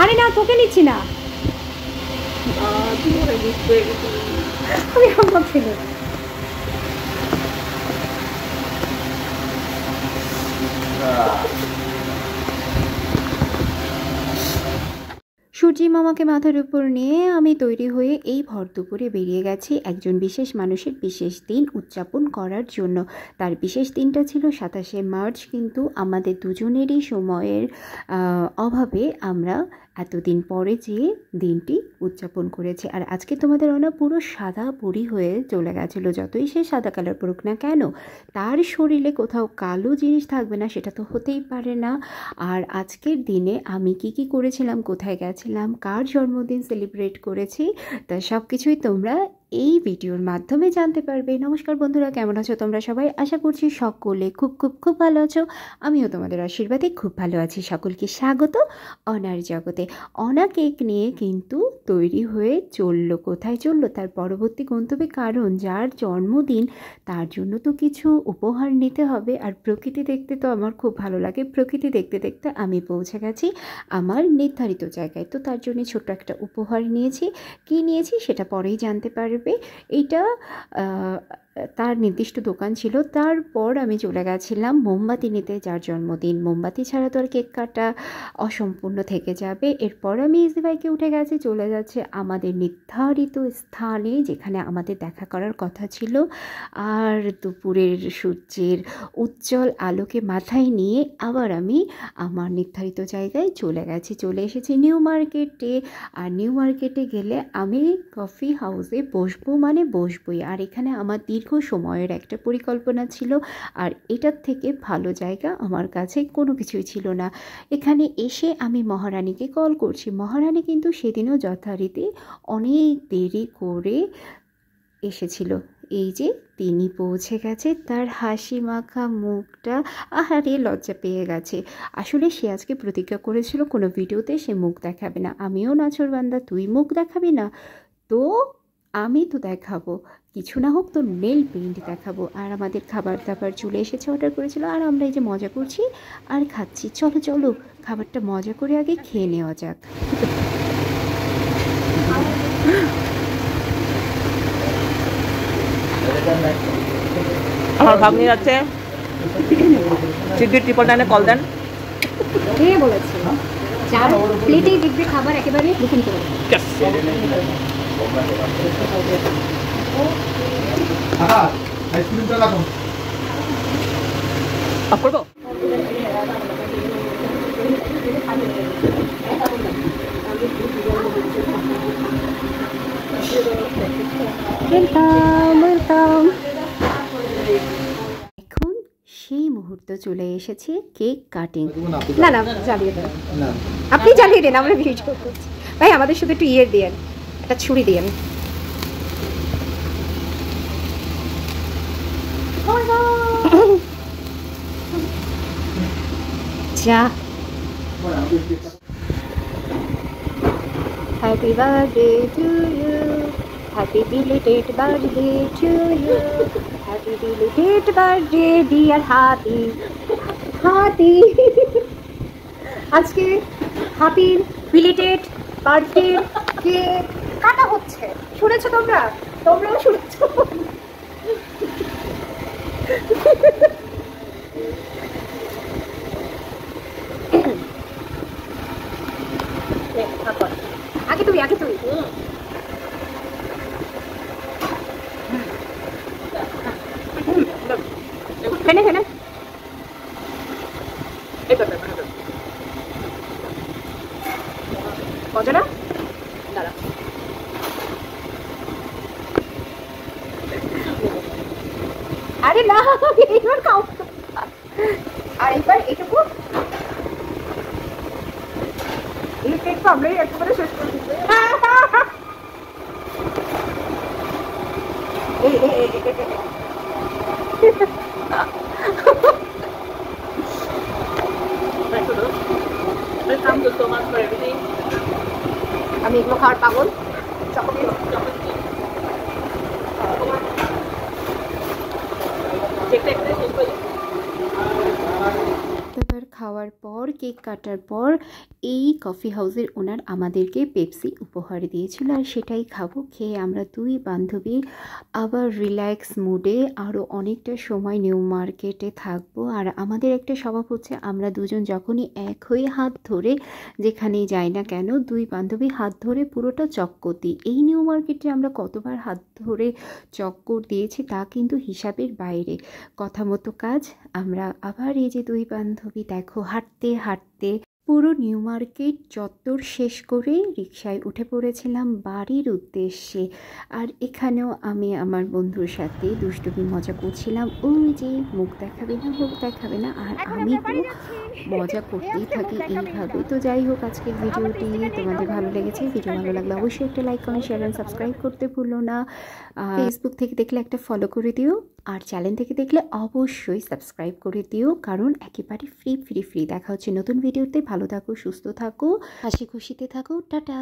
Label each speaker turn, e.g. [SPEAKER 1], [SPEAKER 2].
[SPEAKER 1] আরে না, তোকে নিচ্ছি না, আমি আমার ছেলে। সূর্যি মামাকে মাথার উপর নিয়ে আমি তৈরি হয়ে এই ভর দুপুরে বেরিয়ে গেছি একজন বিশেষ মানুষের বিশেষ দিন উদযাপন করার জন্য। তার বিশেষ দিনটা ছিল 27শে মার্চ, কিন্তু আমাদের দুজনেরই সময়ের অভাবে আমরা এতদিন পরে যে দিনটি উদযাপন করেছি। আর আজকে তোমাদের অনা পুরো সাদা পরি হয়ে চলে গেছিলো। যতই সে সাদা কালার পরুক না কেন, তার শরীরে কোথাও কালো জিনিস থাকবে না, সেটা তো হতেই পারে না। আর আজকের দিনে আমি কি করেছিলাম, কোথায় গেছিলাম, কার জন্মদিন সেলিব্রেট করেছি, তা সব কিছুই তোমরা এই ভিডিওর মাধ্যমে জানতে পারবে। নমস্কার বন্ধুরা, কেমন আছো তোমরা সবাই? আশা করছি সকলে খুব খুব খুব ভালো আছো। আমিও তোমাদের আশীর্বাদে খুব ভালো আছি। সকলকে স্বাগত অনার জগতে। অনা কেক নিয়ে কিন্তু তৈরি হয়ে চললো। কোথায় চললো? তার পরবর্তী গন্তব্যে, কারণ যার জন্মদিন তার জন্য তো কিছু উপহার নিতে হবে। আর প্রকৃতি দেখতে তো আমার খুব ভালো লাগে। প্রকৃতি দেখতে দেখতে আমি পৌঁছে গেছি আমার নির্ধারিত জায়গায়। তো তার জন্য ছোট্ট একটা উপহার নিয়েছি। কি নিয়েছি সেটা পরেই জানতে পারবে। এটা তার নির্দিষ্ট দোকান ছিল। তারপর আমি চলে গেছিলাম মোমবাতি নিতে, যার জন্মদিন। মোমবাতি ছাড়া তো আর কেক কাটা অসম্পূর্ণ থেকে যাবে। এরপর আমি ইজি বাইকে উঠে গেছি, চলে যাচ্ছে আমাদের নির্ধারিত স্থানে যেখানে আমাদের দেখা করার কথা ছিল। আর দুপুরের সূর্যের উজ্জ্বল আলোকে মাথায় নিয়ে আবার আমি আমার নির্ধারিত জায়গায় চলে এসেছি নিউ মার্কেটে। আর নিউ মার্কেটে গেলে আমি কফি হাউসে বসবই। আর এখানে আমার দীর্ঘ সময়ের একটা পরিকল্পনা ছিল, আর এটার থেকে ভালো জায়গা আমার কাছে কোনো কিছুই ছিল না। এখানে এসে আমি মহারানীকে কল করছি। মহারানী কিন্তু সেদিনও যথারীতি অনেক দেরি করে এসেছিল। এই যে তিনি পৌঁছে গেছে, তার হাসি মাখা মুখটা আহারে লজ্জা পেয়ে গেছে। আসলে সে আজকে প্রতিজ্ঞা করেছিল কোনো ভিডিওতে সে মুখ দেখাবে না। আমিও নাছোড়বান্দা, তুই মুখ দেখাবি না তো আমি তো দেখাবো, কিছু না হোক তো নেল পেইন্ট দেখাবো। আর আমাদের খাবার দাবার চলে এসেছে, অর্ডার করেছিল। আর আমরা এই যে মজা করছি আর খাচ্ছি। চলো খাবারটা মজা করে আগে খেয়ে নেওয়া যাক।
[SPEAKER 2] আমার ভাগ্নি যাচ্ছে শিগগির 999 কল দেন।
[SPEAKER 1] কে বলেছে? চার প্লেটেই দেখবে খাবার একেবারে বুকিং করে।
[SPEAKER 3] আইসক্রিমটা রাখো।
[SPEAKER 2] অফ করবো?
[SPEAKER 1] ওয়েলকাম। এখন সেই মুহূর্ত চলে এসেছে কেক কাটিং। না জ্বালিয়ে দেন, আপনি জ্বালিয়ে দেন, আমরা ভিডিও করছি। ভাই আমাদের শুধু একটু ইয়ে দিয়েন, একটা ছুরি দিয়েন। যা। Happy birthday to you, happy belated birthday to you, happy belated birthday dear হাতি। আজকে হ্যাপি বিলেটেড বার্থডে কেক কাটা হচ্ছে। শুনেছো তোমরাও শুনেছো? আগে তুই ফেনে কজনা দাঁড়া। আরে না, এইবার খাও। আর এইবার এটুকু এই কেক তো আমরাই একেবারে শেষ করে দিচ্ছি। আমি এগুলো খাওয়ার পাগল।
[SPEAKER 4] তারপর
[SPEAKER 1] খাওয়ার পর, কেক কাটার পর এই কফি হাউসের ওনার আমাদেরকে পেপসি উপহার দিয়েছিল, আর সেটাই খাবো। খেয়ে আমরা দুই বান্ধবী আবার রিল্যাক্স মুডে আরও অনেকটা সময় নিউ মার্কেটে থাকবো। আর আমাদের একটা স্বভাব হচ্ছে, আমরা দুজন যখনই এক হয়ে হাত ধরে যেখানেই যাই না কেন, দুই বান্ধবী হাত ধরে পুরোটা চক্কর দিই। এই নিউ মার্কেটে আমরা কতবার হাত ধরে চক্কর দিয়েছি তা কিন্তু হিসাবের বাইরে। কথা মতো কাজ। আমরা আবার এই যে দুই বান্ধবী দেখো হাঁটতে হাঁটতে পুরো নিউ মার্কেট চত্বর শেষ করে রিকশায় উঠে পড়েছিলাম বাড়ির উদ্দেশ্যে। আর এখানেও আমি আমার বন্ধুর সাথে দুষ্টুমি মজা করছিলাম। ওই যে মুখ দেখাবে না, মুখ দেখাবে না, আর আমি তো মজা করতেই থাকি এইভাবে। তো যাই হোক, আজকের ভিডিওটি তোমাদের ভালো লেগেছে, ভিডিও ভালো লাগলে অবশ্যই একটা like comment share and subscribe করতে ভুলো না। ফেসবুক থেকে দেখলে একটা ফলো করে দিও, আর চ্যানেল থেকে দেখলে অবশ্যই সাবস্ক্রাইব করে দিও, কারণ একেবারে ফ্রি। দেখা হচ্ছে নতুন ভিডিওতে। ভালো থাকো, সুস্থ থাকো, হাসি খুশিতে থাকো। টাটা।